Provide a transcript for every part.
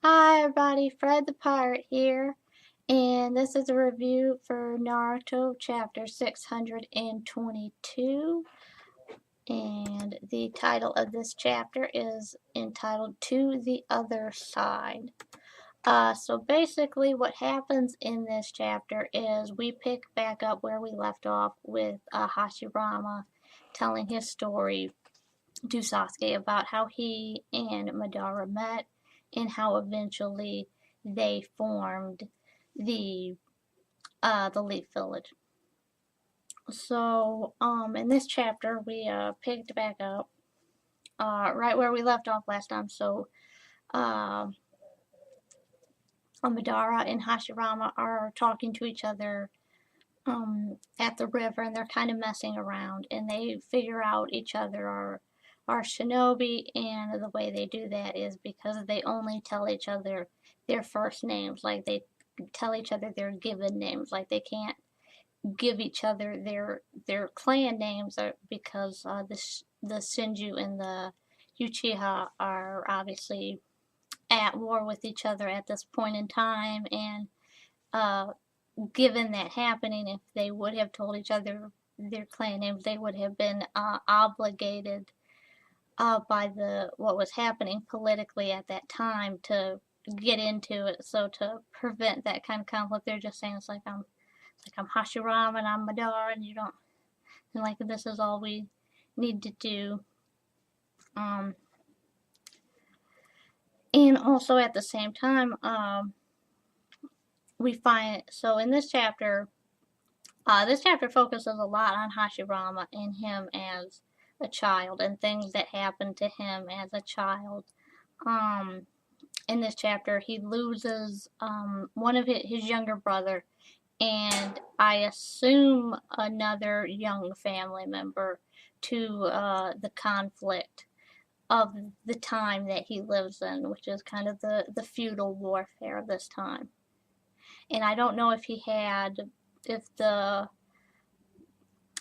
Hi everybody, Fred the Pirate here, and this is a review for Naruto Chapter 622, and the title of this chapter is entitled To the Other Side. So basically what happens in this chapter is we pick back up where we left off with Hashirama telling his story to Sasuke about how he and Madara met and how eventually they formed the Leaf Village. So in this chapter we picked back up right where we left off last time. So uh, Madara and Hashirama are talking to each other at the river, and they're kind of messing around, and they figure out each other are shinobi, and the way they do that is because they only tell each other their first names, like they tell each other their given names, like they can't give each other their clan names because the Shinju and the Uchiha are obviously at war with each other at this point in time, and uh, given that happening, if they would have told each other their clan names, they would have been obligated by the what was happening politically at that time to get into it. So to prevent that kind of conflict, they're just saying it's like I'm Hashirama and I'm Madara, and you don't, and like this is all we need to do. Um, and also at the same time, we find so in this chapter focuses a lot on Hashirama and him as a child and things that happened to him as a child. Um, in this chapter, he loses one of his younger brother, and I assume another young family member to the conflict of the time that he lives in, which is kind of the feudal warfare of this time. And I don't know if the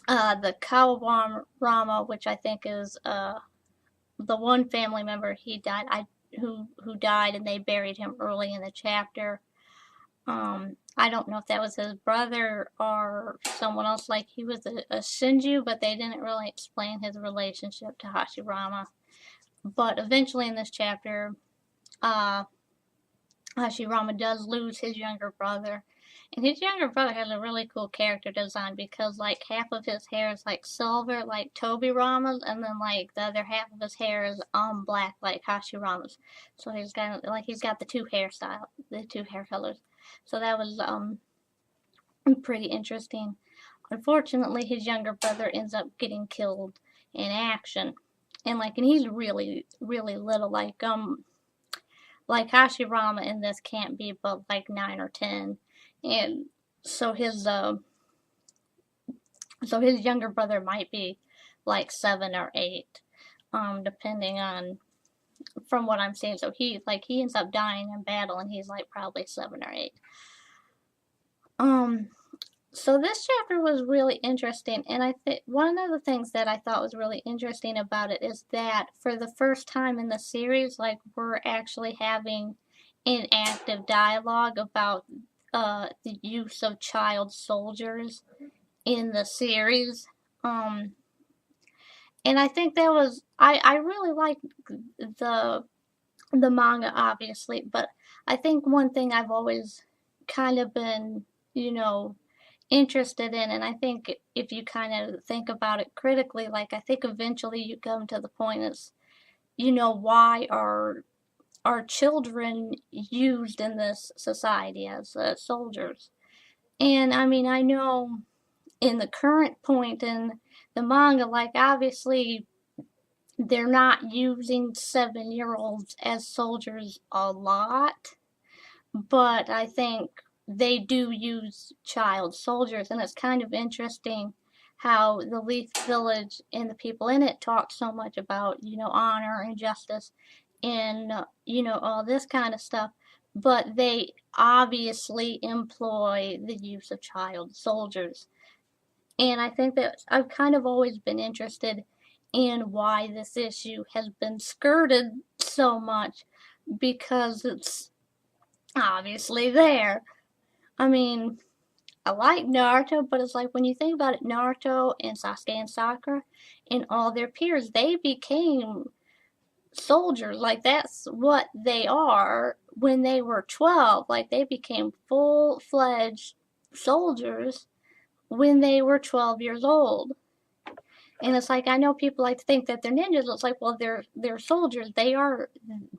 Kawabama, which I think is the one family member he died, who died, and they buried him early in the chapter. I don't know if that was his brother or someone else, like he was a Shinju, but they didn't really explain his relationship to Hashirama. But eventually in this chapter, uh, Hashirama does lose his younger brother. And his younger brother has a really cool character design because like half of his hair is like silver, like Tobirama's, and then like the other half of his hair is black, like Hashirama's. So he's got the two hair colors. So that was pretty interesting. Unfortunately, his younger brother ends up getting killed in action, and he's really really little, like Hashirama in this can't be but like 9 or 10, and so his younger brother might be like 7 or 8, depending on from what I'm seeing. So he ends up dying in battle, and he's like probably 7 or 8. Um, so this chapter was really interesting, and I think one of the things that I thought was really interesting about it is that for the first time in the series, like we're actually having an active dialogue about the use of child soldiers in the series. And I think that was I really like the the manga, obviously, but I think one thing I've always kind of been, you know, interested in, and I think if you kind of think about it critically, like I think eventually you come to the point is, why are children used in this society as soldiers? And I mean, I know in the current point in the manga, like obviously they're not using 7-year-olds as soldiers a lot, but I think they do use child soldiers, and it's kind of interesting how the Leaf Village and the people in it talk so much about, honor and justice and, all this kind of stuff, but they obviously employ the use of child soldiers. And I think that I've kind of always been interested in why this issue has been skirted so much, because it's obviously there. I mean, I like Naruto, but it's like when you think about it, Naruto and Sasuke and Sakura and all their peers, they became soldiers. Like that's what they are when they were 12. Like they became full-fledged soldiers when they were 12 years old. And it's like I know people like to think that they're ninjas. It's like, well, they're soldiers. They are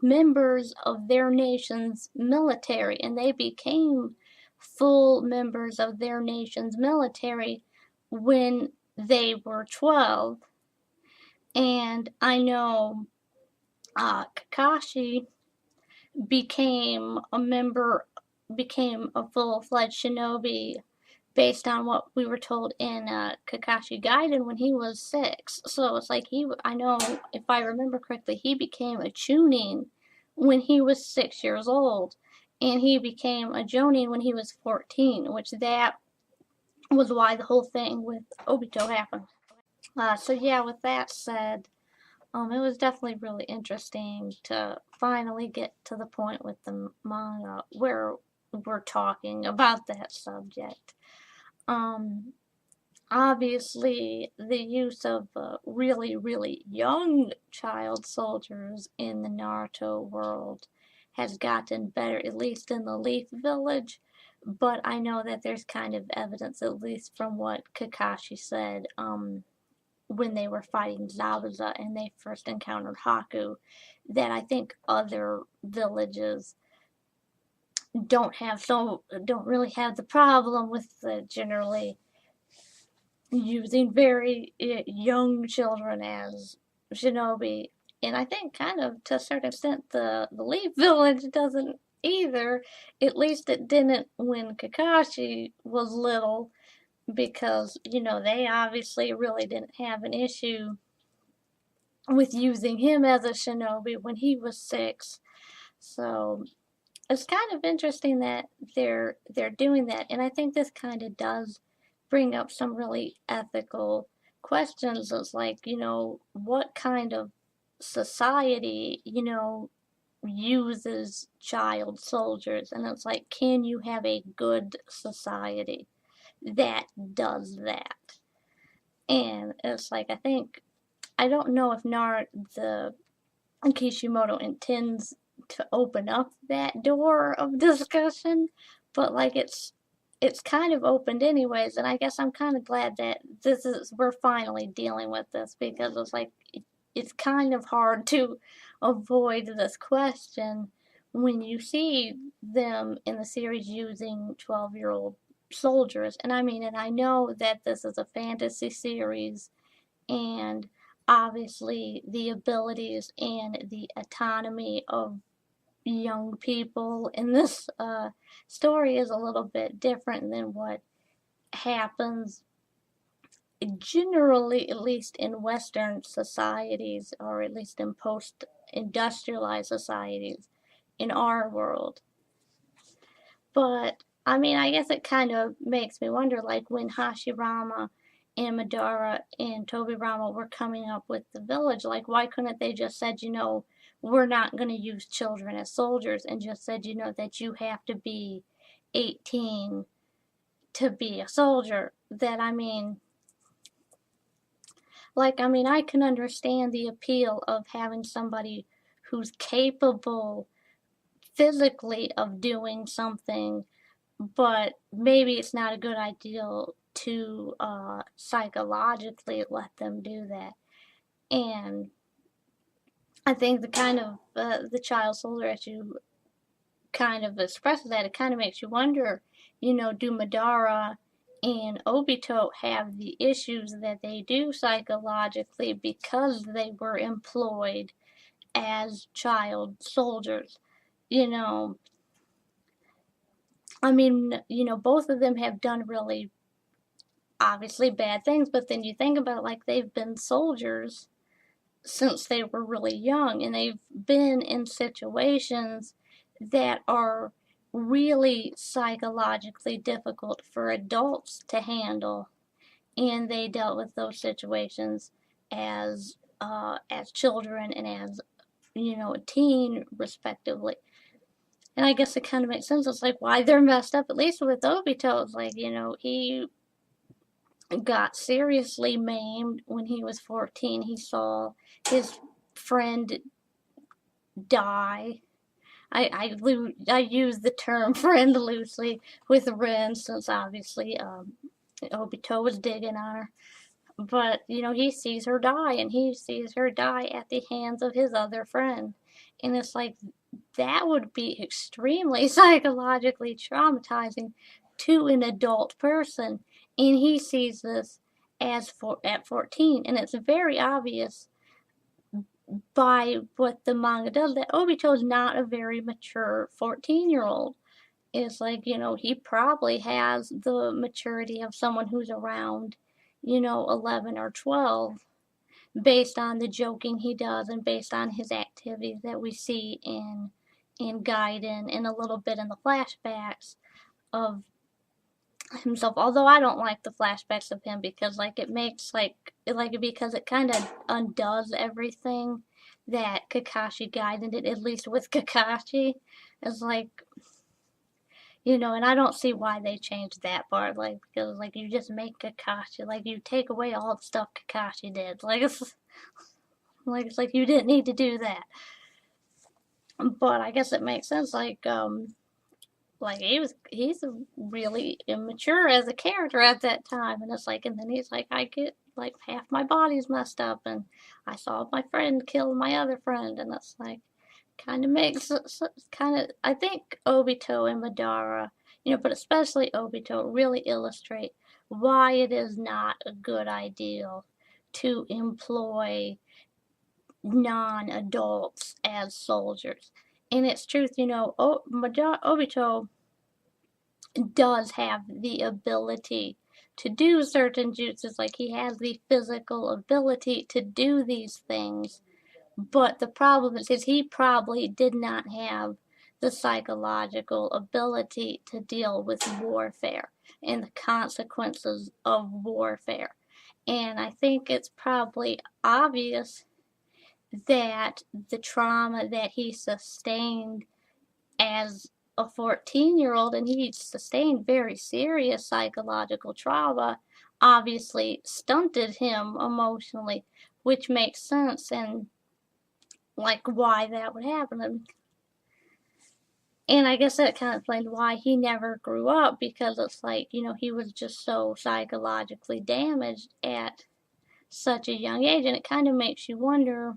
members of their nation's military, and they became full members of their nation's military when they were 12. And I know Kakashi became a member, became a full-fledged shinobi based on what we were told in Kakashi Gaiden when he was 6. So it's like I know if I remember correctly, he became a Chunin when he was 6 years old, and he became a Jonin when he was 14, which that was why the whole thing with Obito happened. So yeah, with that said, it was definitely really interesting to finally get to the point with the manga where we're talking about that subject. Um, Obviously, the use of really, really young child soldiers in the Naruto world has gotten better, at least in the Leaf Village. But I know that there's kind of evidence, at least from what Kakashi said, when they were fighting Zabuza and they first encountered Haku, that I think other villages don't really have the problem with generally using very young children as shinobi. And I think kind of to a certain extent the Leaf Village doesn't either. At least it didn't when Kakashi was little, because, they obviously really didn't have an issue with using him as a shinobi when he was 6. So it's kind of interesting that they're doing that, and I think this kind of does bring up some really ethical questions. It's like, what kind of society, uses child soldiers, and it's like, can you have a good society that does that? And it's like, I don't know if the Kishimoto intends to open up that door of discussion, but like it's kind of opened anyways, and I guess I'm kind of glad that we're finally dealing with this, because it's like it's kind of hard to avoid this question when you see them in the series using 12-year-old soldiers. And I know that this is a fantasy series, and obviously the abilities and the autonomy of young people in this story is a little bit different than what happens generally, at least in Western societies, or at least in post industrialized societies in our world. But I guess it kind of makes me wonder, like when Hashirama and Madara and Tobirama were coming up with the village, like why couldn't they just said, we're not going to use children as soldiers, and just said, that you have to be 18 to be a soldier? I can understand the appeal of having somebody who's capable physically of doing something, but maybe it's not a good idea to psychologically let them do that. And I think the kind of the child soldier, as you kind of expresses that, it kind of makes you wonder, do Madara and Obito have the issues that they do psychologically because they were employed as child soldiers? You know, both of them have done really obviously bad things, but then you think about it, like they've been soldiers since they were really young, and they've been in situations that are really psychologically difficult for adults to handle, and they dealt with those situations as children and as a teen, respectively. And I guess it kind of makes sense. It's like why they're messed up, at least with Obito. It's like, he got seriously maimed when he was 14. He saw his friend die. I use the term friend loosely with Rin since obviously Obito was digging on her. But, he sees her die, and he sees her die at the hands of his other friend. And it's like, that would be extremely psychologically traumatizing to an adult person. And he sees this at 14. And it's very obvious by what the manga does that Obito is not a very mature 14-year-old. It's like, he probably has the maturity of someone who's around, 11 or 12, based on the joking he does and based on his activities that we see in Gaiden and a little bit in the flashbacks of himself. Although I don't like the flashbacks of him because it makes because it kind of undoes everything that Kakashi Gaiden did, at least with Kakashi. It's like, and I don't see why they changed that part, because you just make Kakashi, you take away all the stuff Kakashi did, it's like you didn't need to do that. But I guess it makes sense, he's really immature as a character at that time, and it's like, and then he's like, I get half my body's messed up, and I saw my friend kill my other friend, and it's like, kind of makes I think Obito and Madara, but especially Obito, really illustrate why it is not a good idea to employ non-adults as soldiers. In its truth, Obito does have the ability to do certain jutsus, he has the physical ability to do these things. But the problem is he probably did not have the psychological ability to deal with warfare and the consequences of warfare. And I think it's probably obvious that the trauma that he sustained as a 14-year-old, and he sustained very serious psychological trauma, obviously stunted him emotionally, which makes sense, and why that would happen. And I guess that kind of explains why he never grew up, because it's he was just so psychologically damaged at such a young age, and it kind of makes you wonder,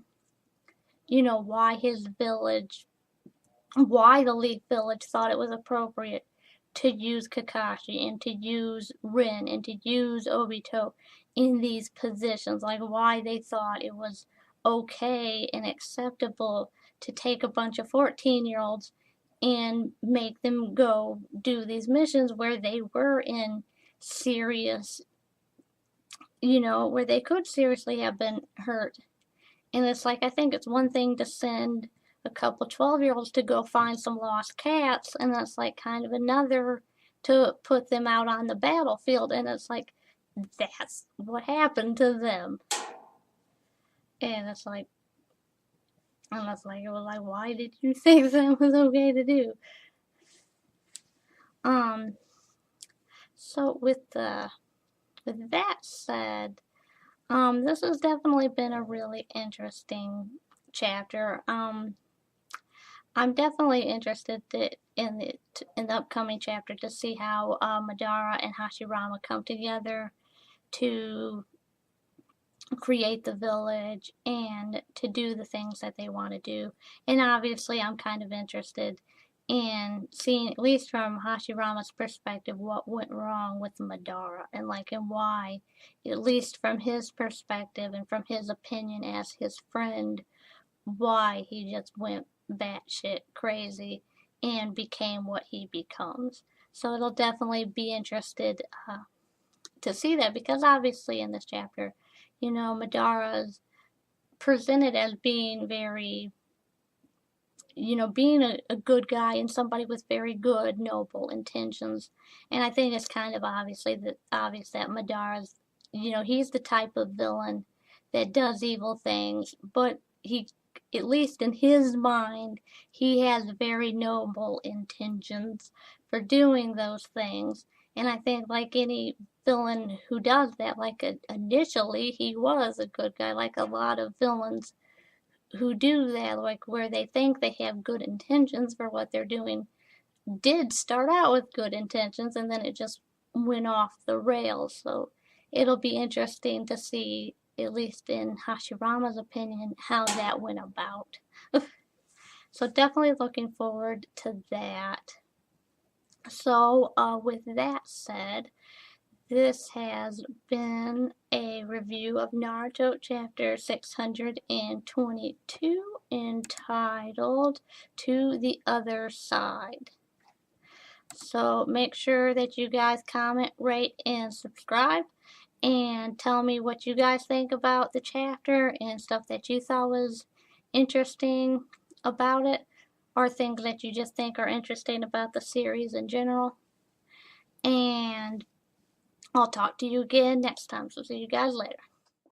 why his village, why the Leaf Village thought it was appropriate to use Kakashi and to use Rin and to use Obito in these positions, why they thought it was okay and acceptable to take a bunch of 14-year-olds and make them go do these missions where they were in serious, where they could seriously have been hurt. And it's I think it's one thing to send a couple 12-year-olds to go find some lost cats, and that's kind of another to put them out on the battlefield, and it's that's what happened to them. And it's it was why did you think that was okay to do? So with that said, this has definitely been a really interesting chapter. I'm definitely interested in the upcoming chapter to see how Madara and Hashirama come together to create the village and to do the things that they want to do. And obviously, I'm kind of interested in seeing, at least from Hashirama's perspective, what went wrong with Madara, and why, at least from his perspective and from his opinion as his friend, why he just went batshit crazy and became what he becomes. So it'll definitely be interested to see that, because obviously in this chapter, Madara's presented as being very, being a good guy and somebody with very good, noble intentions. And I think it's kind of obvious that Madara's, he's the type of villain that does evil things, but he at least in his mind, he has very noble intentions for doing those things. And I think, like any villain who does that, like initially he was a good guy, like a lot of villains who do that, like where they think they have good intentions for what they're doing, did start out with good intentions and then it just went off the rails. So it'll be interesting to see, at least in Hashirama's opinion, how that went about. So definitely looking forward to that. So with that said, this has been a review of Naruto Chapter 622 entitled To the Other Side. So make sure that you guys comment, rate, and subscribe. And tell me what you guys think about the chapter and stuff that you thought was interesting about it, or things that you just think are interesting about the series in general. And I'll talk to you again next time. So see you guys later.